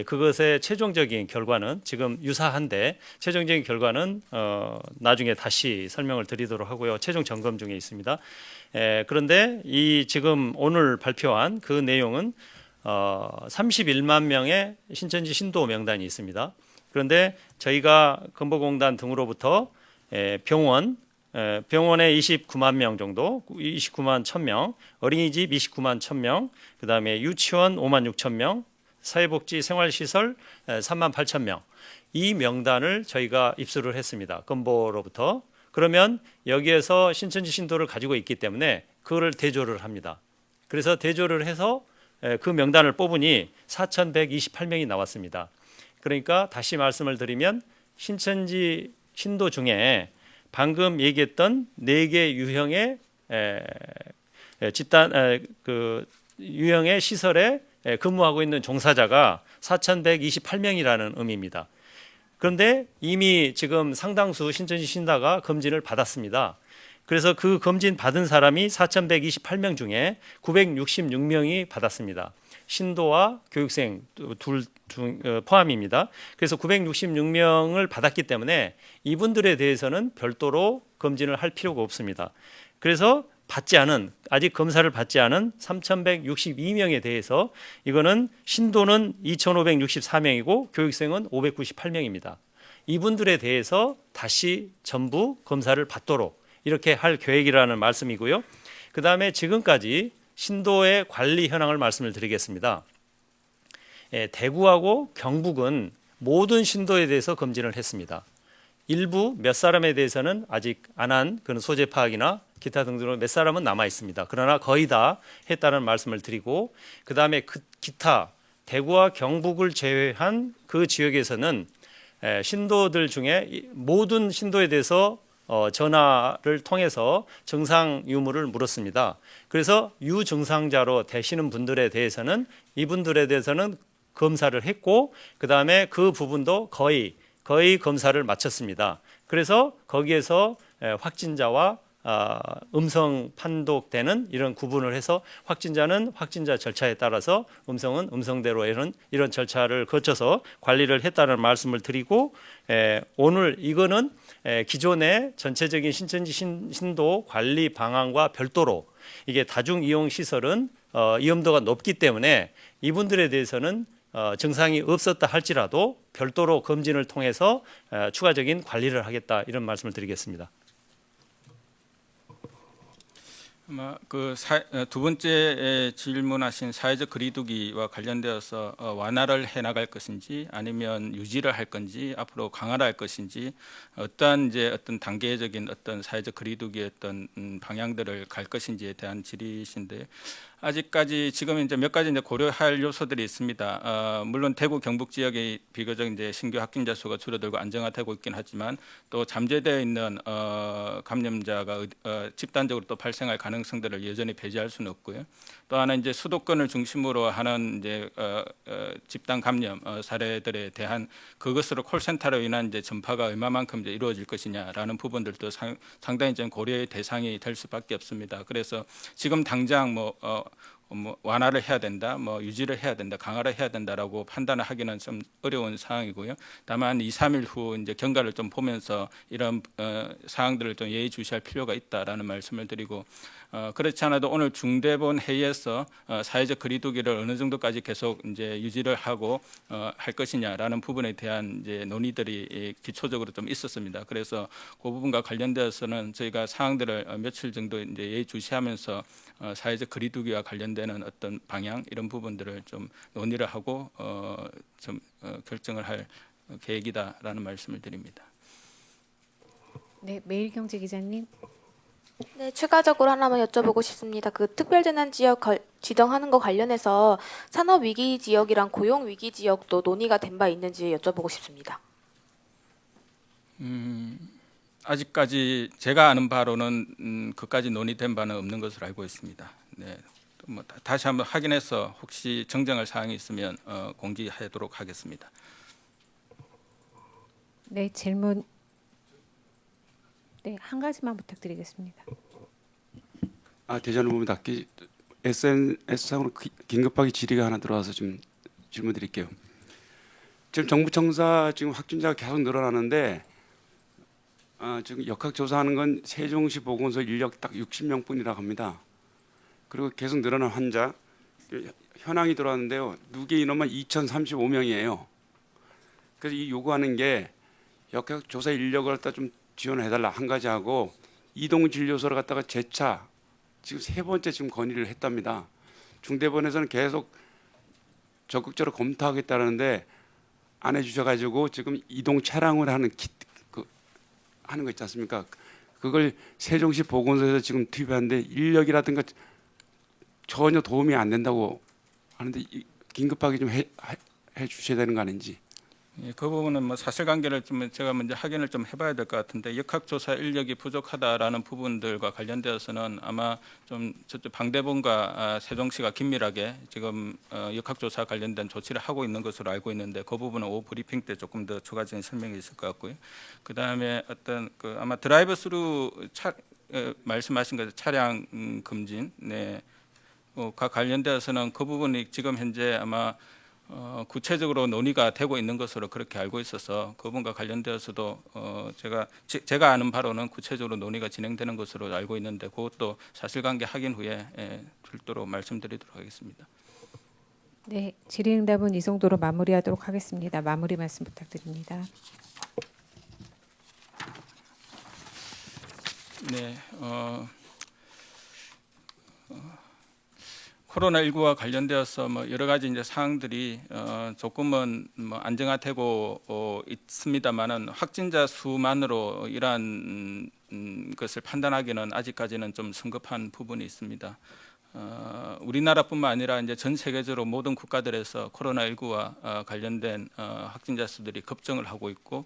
그것의 최종적인 결과는 지금 유사한데 최종적인 결과는 나중에 다시 설명을 드리도록 하고요. 최종 점검 중에 있습니다. 그런데 지금 오늘 발표한 그 내용은 31만 명의 신천지 신도 명단이 있습니다. 그런데 저희가 건보공단 등으로부터 병원에 29만 명 정도, 29만 1,000명, 어린이집 29만 1,000명, 그다음에 유치원 5만 6천 명, 사회복지 생활시설 3만 8천 명. 이 명단을 저희가 입수를 했습니다. 건보로부터. 그러면 여기에서 신천지 신도를 가지고 있기 때문에 그거를 대조를 합니다. 그래서 대조를 해서 그 명단을 뽑으니 4,128명이 나왔습니다. 그러니까 다시 말씀을 드리면 신천지 신도 중에 방금 얘기했던 4개 유형의 유형의 시설에 근무하고 있는 종사자가 4,128명이라는 의미입니다. 그런데 이미 지금 상당수 신천지 신다가 검진을 받았습니다. 그래서 그 검진 받은 사람이 4,128명 중에 966명이 받았습니다. 신도와 교육생 둘 포함입니다. 그래서 966명을 받았기 때문에 이분들에 대해서는 별도로 검진을 할 필요가 없습니다. 그래서 아직 검사를 받지 않은 3,162명에 대해서 이거는 신도는 2,564명이고 교육생은 598명입니다. 이분들에 대해서 다시 전부 검사를 받도록 이렇게 할 계획이라는 말씀이고요. 그다음에 지금까지 신도의 관리 현황을 말씀을 드리겠습니다. 대구하고 경북은 모든 신도에 대해서 검진을 했습니다. 일부 몇 사람에 대해서는 아직 안 한 그런 소재 파악이나 기타 등등으로 몇 사람은 남아 있습니다. 그러나 거의 다 했다는 말씀을 드리고 그다음에 기타 대구와 경북을 제외한 그 지역에서는 신도들 중에 모든 신도에 대해서 전화를 통해서 증상 유무를 물었습니다. 그래서 유증상자로 되시는 분들에 대해서는 이분들에 대해서는 검사를 했고 그다음에 그 부분도 거의 거의 검사를 마쳤습니다. 그래서 거기에서 확진자와 음성 판독되는 이런 구분을 해서 확진자는 확진자 절차에 따라서 음성은 음성대로 이런 절차를 거쳐서 관리를 했다는 말씀을 드리고, 오늘 이거는 기존의 전체적인 신천지 신도 관리 방안과 별도로 이게 다중 이용 시설은 위험도가 높기 때문에 이분들에 대해서는 증상이 없었다 할지라도 별도로 검진을 통해서 추가적인 관리를 하겠다, 이런 말씀을 드리겠습니다. 아마 두 번째 질문하신 사회적 거리두기와 관련되어서 완화를 해 나갈 것인지 아니면 유지를 할 건지 앞으로 강화를 할 것인지 어떤 단계적인 어떤 사회적 거리두기의 어떤 방향들을 갈 것인지에 대한 질의이신데, 아직까지 지금 이제 몇 가지 이제 고려할 요소들이 있습니다. 물론 대구 경북 지역의 비교적 이제 신규 확진자 수가 줄어들고 안정화되고 있긴 하지만 또 잠재되어 있는 감염자가 집단적으로 또 발생할 가능성들을 여전히 배제할 수는 없고요. 또 하나 이제 수도권을 중심으로 하는 이제 집단 감염 사례들에 대한 그것으로 콜센터로 인한 이제 전파가 얼마만큼 이제 이루어질 것이냐라는 부분들도 상당히 좀 고려의 대상이 될 수밖에 없습니다. 그래서 지금 당장 뭐 완화를 해야 된다, 뭐 유지를 해야 된다, 강화를 해야 된다라고 판단을 하기는 좀 어려운 상황이고요. 다만 2, 3일 후 이제 경과를 좀 보면서 이런 사항들을 좀 예의주시할 필요가 있다라는 말씀을 드리고, 그렇지 않아도 오늘 중대본 회의에서 사회적 거리두기를 어느 정도까지 계속 이제 유지를 하고 할 것이냐라는 부분에 대한 이제 논의들이 기초적으로 좀 있었습니다. 그래서 그 부분과 관련되어서는 저희가 사항들을 며칠 정도 이제 예의주시하면서 사회적 거리두기와 관련되는 어떤 방향 이런 부분들을 좀 논의를 하고 결정을 할 계획이다라는 말씀을 드립니다. 네, 매일경제 기자님. 네, 추가적으로 하나만 여쭤보고 싶습니다. 그 특별재난지역 지정하는 거 관련해서 산업위기 지역이랑 고용위기 지역도 논의가 된 바 있는지 여쭤보고 싶습니다. 아직까지 제가 아는 바로는 그까지 논의된 바는 없는 것으로 알고 있습니다. 네, 뭐 다시 한번 확인해서 혹시 정정할 사항이 있으면 공지하도록 하겠습니다. 네, 질문. 네, 한 가지만 부탁드리겠습니다. 대전 후보님 답기 SNS상으로 긴급하게 질의가 하나 들어와서 좀 질문 드릴게요. 지금 정부청사 지금 확진자가 계속 늘어나는데 지금 역학조사하는 건 세종시 보건소 인력 딱 60명뿐이라고 합니다. 그리고 계속 늘어난 환자 현황이 들어왔는데요. 누계 인원만 2,035명이에요. 그래서 이 요구하는 게 역학조사 인력을 갖다 좀 지원해달라 한 가지 하고, 이동진료소를 갖다가 재차 지금 3번째 지금 건의를 했답니다. 중대본에서는 계속 적극적으로 검토하겠다는데 안 해주셔가지고 지금 이동 차량을 하는 하는 거 있지 않습니까? 그걸 세종시 보건소에서 지금 투입하는데 인력이라든가 전혀 도움이 안 된다고 하는데 긴급하게 좀 해 주셔야 되는 거 아닌지. 예, 그 부분은 뭐 사실관계를 좀 제가 먼저 확인을 좀 해봐야 될 것 같은데, 역학조사 인력이 부족하다라는 부분들과 관련되어서는 아마 좀 저쪽 방대본과 세종시가 긴밀하게 지금 역학조사 관련된 조치를 하고 있는 것으로 알고 있는데, 그 부분은 오후 브리핑 때 조금 더 추가적인 설명이 있을 것 같고요. 그 다음에 어떤 아마 드라이브스루 말씀하신 것 차량 금진, 네, 과 관련되어서는 그 부분이 지금 현재 아마 구체적으로 논의가 되고 있는 것으로 그렇게 알고 있어서 그 부분과 관련되어서도 제가 아는 바로는 구체적으로 논의가 진행되는 것으로 알고 있는데, 그것도 사실관계 확인 후에 별도로 말씀드리도록 하겠습니다. 네, 질의응답은 이 정도로 마무리하도록 하겠습니다. 마무리 말씀 부탁드립니다. 네, 코로나19와 관련되어서 뭐 여러 가지 이제 사항들이 조금은 뭐 안정화되고 있습니다만은 확진자 수만으로 이러한 것을 판단하기는 아직까지는 좀 성급한 부분이 있습니다. 우리나라뿐만 아니라 이제 전 세계적으로 모든 국가들에서 코로나19와 관련된 확진자 수들이 급증을 하고 있고,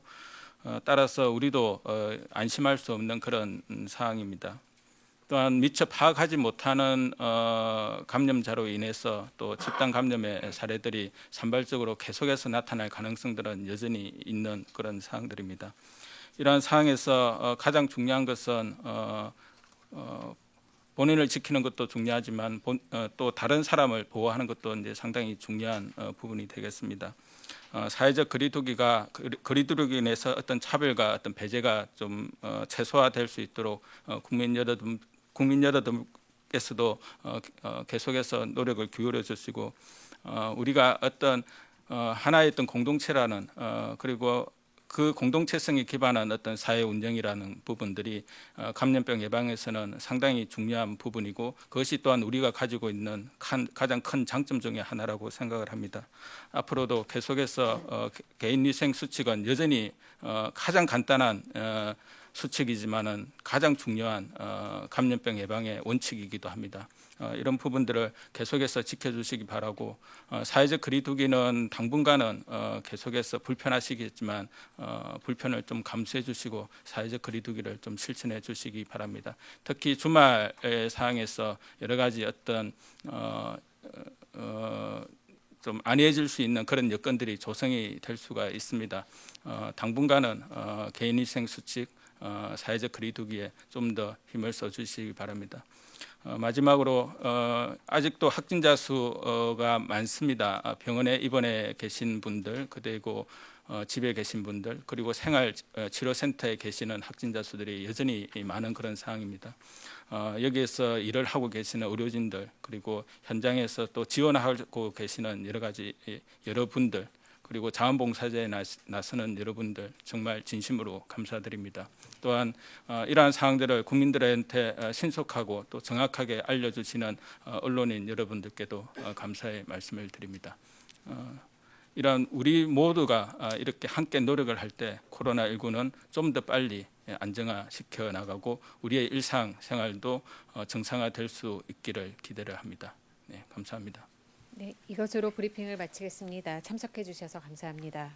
따라서 우리도 안심할 수 없는 그런 상황입니다. 또한 미처 파악하지 못하는 감염자로 인해서 또 집단 감염의 사례들이 산발적으로 계속해서 나타날 가능성들은 여전히 있는 그런 사항들입니다. 이러한 상황에서 가장 중요한 것은 본인을 지키는 것도 중요하지만 또 다른 사람을 보호하는 것도 이제 상당히 중요한 부분이 되겠습니다. 사회적 거리두기로 인해서 어떤 차별과 어떤 배제가 좀 최소화될 수 있도록 국민 여러분께서도 계속해서 노력을 기울여 주시고 우리가 어떤 하나의 어떤 공동체라는 그리고 그 공동체성에 기반한 어떤 사회 운영이라는 부분들이 감염병 예방에서는 상당히 중요한 부분이고 그것이 또한 우리가 가지고 있는 가장 큰 장점 중에 하나라고 생각을 합니다. 앞으로도 계속해서 개인위생 수칙은 여전히 가장 간단한 수칙이지만은 가장 중요한 감염병 예방의 원칙이기도 합니다. 이런 부분들을 계속해서 지켜주시기 바라고 사회적 거리두기는 당분간은 계속해서 불편하시겠지만 불편을 좀 감수해 주시고 사회적 거리두기를 좀 실천해 주시기 바랍니다. 특히 주말 상황에서 여러 가지 어떤 좀 안해질 수 있는 그런 여건들이 조성이 될 수가 있습니다. 당분간은 개인위생 수칙, 사회적 거리두기에 좀 더 힘을 써주시기 바랍니다. 마지막으로 아직도 확진자 수가 많습니다. 병원에 입원해 계신 분들 그리고 집에 계신 분들 그리고 생활치료센터에 계시는 확진자 수들이 여전히 많은 그런 상황입니다. 여기에서 일을 하고 계시는 의료진들 그리고 현장에서 또 지원하고 계시는 여러분들 그리고 자원봉사자에 나서는 여러분들 정말 진심으로 감사드립니다. 또한 이러한 사항들을 국민들한테 신속하고 또 정확하게 알려주시는 언론인 여러분들께도 감사의 말씀을 드립니다. 이러한 우리 모두가 이렇게 함께 노력을 할 때 코로나19는 좀 더 빨리 안정화시켜 나가고 우리의 일상생활도 정상화될 수 있기를 기대를 합니다. 네, 감사합니다. 네, 이것으로 브리핑을 마치겠습니다. 참석해 주셔서 감사합니다.